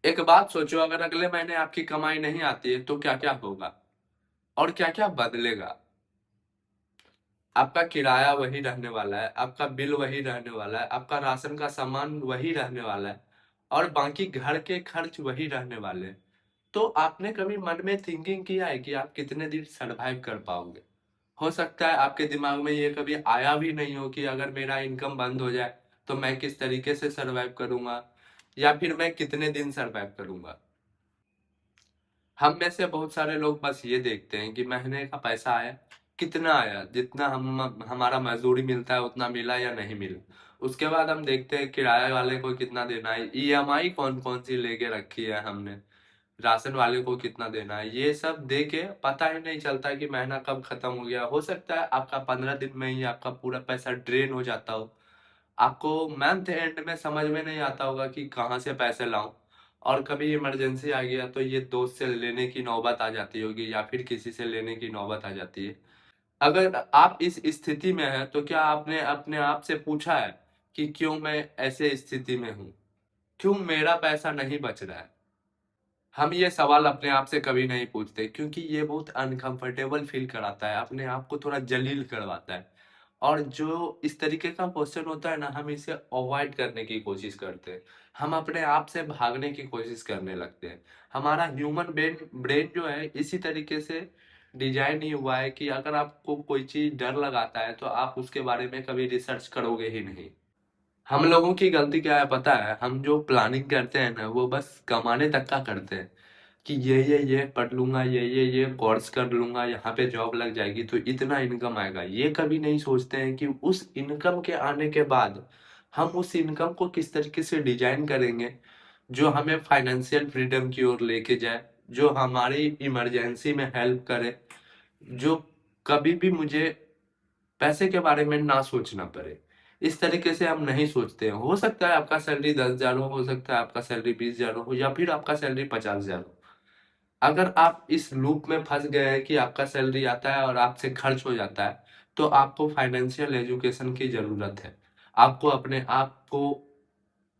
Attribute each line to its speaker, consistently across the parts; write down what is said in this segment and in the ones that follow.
Speaker 1: एक बात सोचो, अगर अगले महीने आपकी कमाई नहीं आती है तो क्या क्या होगा और क्या क्या बदलेगा। आपका किराया वही रहने वाला है, आपका बिल वही रहने वाला है, आपका राशन का सामान वही रहने वाला है और बाकी घर के खर्च वही रहने वाले हैं। तो आपने कभी मन में थिंकिंग किया है कि आप कितने दिन सरवाइव कर पाओगे? हो सकता है आपके दिमाग में ये कभी आया भी नहीं हो कि अगर मेरा इनकम बंद हो जाए तो मैं किस तरीके से सरवाइव करूंगा या फिर मैं कितने दिन सरवाइव करूंगा। हम में से बहुत सारे लोग बस ये देखते हैं कि महीने का पैसा आया, कितना आया, जितना हम हमारा मजदूरी मिलता है उतना मिला या नहीं मिला। उसके बाद हम देखते हैं किराए वाले को कितना देना है, ईएमआई कौन कौन सी लेके रखी है हमने, राशन वाले को कितना देना है, ये सब दे के पता ही नहीं चलता कि महीना कब खत्म हो गया। हो सकता है आपका 15 दिन में ही आपका पूरा पैसा ड्रेन हो जाता हो। आपको मंथ एंड में समझ में नहीं आता होगा कि कहाँ से पैसे लाऊं। और कभी इमरजेंसी आ गया तो ये दोस्त से लेने की नौबत आ जाती होगी या फिर किसी से लेने की नौबत आ जाती है। अगर आप इस स्थिति में हैं तो क्या आपने अपने आप से पूछा है कि क्यों मैं ऐसे स्थिति में हूँ, क्यों मेरा पैसा नहीं बच रहा है? हम ये सवाल अपने आप से कभी नहीं पूछते क्योंकि ये बहुत अनकंफर्टेबल फील कराता है, अपने आप को थोड़ा जलील करवाता है। और जो इस तरीके का क्वेश्चन होता है ना, हम इसे अवॉइड करने की कोशिश करते हैं। हम अपने आप से भागने की कोशिश करने लगते हैं। हमारा ह्यूमन ब्रेन ब्रेन जो है इसी तरीके से डिजाइन ही हुआ है कि अगर आपको कोई चीज डर लगाता है तो आप उसके बारे में कभी रिसर्च करोगे ही नहीं। हम लोगों की गलती क्या है पता है? हम जो प्लानिंग करते हैं ना वो बस कमाने तक का करते हैं कि ये पढ़ लूंगा, ये कोर्स कर लूंगा, यहाँ पे जॉब लग जाएगी तो इतना इनकम आएगा। ये कभी नहीं सोचते हैं कि उस इनकम के आने के बाद हम उस इनकम को किस तरीके से डिजाइन करेंगे जो हमें फाइनेंशियल फ्रीडम की ओर लेके जाए, जो हमारी इमरजेंसी में हेल्प करे, जो कभी भी मुझे पैसे के बारे में ना सोचना पड़े। इस तरीके से हम नहीं सोचते हैं। हो सकता है आपका सैलरी 10,000 हो सकता है आपका सैलरी 20,000 हो या फिर आपका सैलरी 50,000 हो। अगर आप इस लूप में फंस गए हैं कि आपका सैलरी आता है और आपसे खर्च हो जाता है तो आपको फाइनेंशियल एजुकेशन की जरूरत है। आपको अपने आप को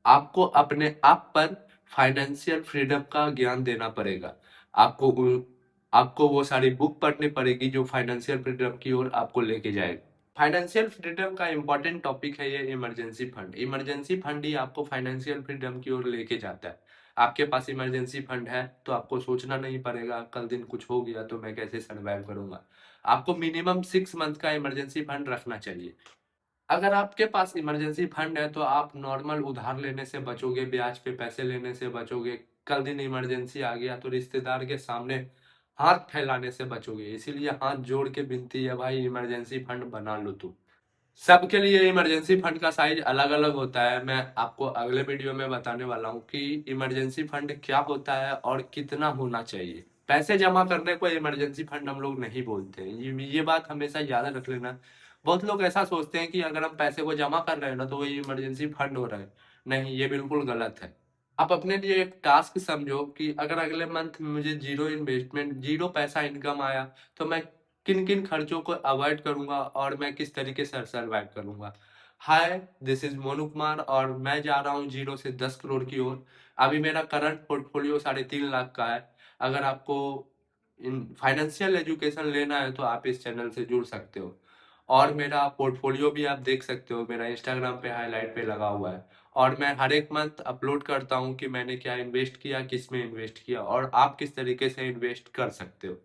Speaker 1: आपको अपने आप पर फाइनेंशियल फ्रीडम का ज्ञान देना पड़ेगा। आपको आपको वो सारी बुक पढ़नी पड़ेगी जो फाइनेंशियल फ्रीडम की ओर आपको लेके जाएगा। फाइनेंशियल फ्रीडम का इम्पोर्टेंट टॉपिक है ये इमरजेंसी फंड। इमरजेंसी फंड ही आपको फाइनेंशियल फ्रीडम की ओर लेके जाता है। आपके पास इमरजेंसी फंड है तो आपको सोचना नहीं पड़ेगा कल दिन कुछ हो गया तो मैं कैसे सर्वाइव करूंगा। आपको मिनिमम 6 मंथ का इमरजेंसी फंड रखना चाहिए। अगर आपके पास इमरजेंसी फंड है तो आप नॉर्मल उधार लेने से बचोगे, ब्याज पे पैसे लेने से बचोगे। कल दिन इमरजेंसी आ गया तो रिश्तेदार के सामने हाथ फैलाने से बचोगे। इसीलिए हाथ जोड़ के विनती है भाई, इमरजेंसी फंड बना लो तुम। सबके लिए इमरजेंसी फंड का साइज अलग अलग होता है। मैं आपको अगले वीडियो में बताने वाला हूँ कि इमरजेंसी फंड क्या होता है और कितना होना चाहिए। पैसे जमा करने को इमरजेंसी फंड हम लोग नहीं बोलते हैं, ये बात हमेशा याद रख लेना। बहुत लोग ऐसा सोचते हैं कि अगर हम पैसे को जमा कर रहे हैं ना तो वो इमरजेंसी फंड हो रहा है। नहीं, ये बिल्कुल गलत है। आप अपने लिए एक टास्क समझो कि अगर अगले मंथ मुझे जीरो इन्वेस्टमेंट, जीरो पैसा इनकम आया तो मैं किन किन खर्चों को अवॉइड करूंगा और मैं किस तरीके से सर्वाइव करूंगा। हाय, दिस इज मोनू कुमार और मैं जा रहा हूँ 0 से 10 करोड़ की ओर। अभी मेरा करंट पोर्टफोलियो 3.5 लाख का है। अगर आपको इन फाइनेंशियल एजुकेशन लेना है तो आप इस चैनल से जुड़ सकते हो। और मेरा पोर्टफोलियो भी आप देख सकते हो, मेरा इंस्टाग्राम पे हाईलाइट पे लगा हुआ है। और मैं हर एक मंथ अपलोड करता हूँ कि मैंने क्या इन्वेस्ट किया, किस में इन्वेस्ट किया और आप किस तरीके से इन्वेस्ट कर सकते हो।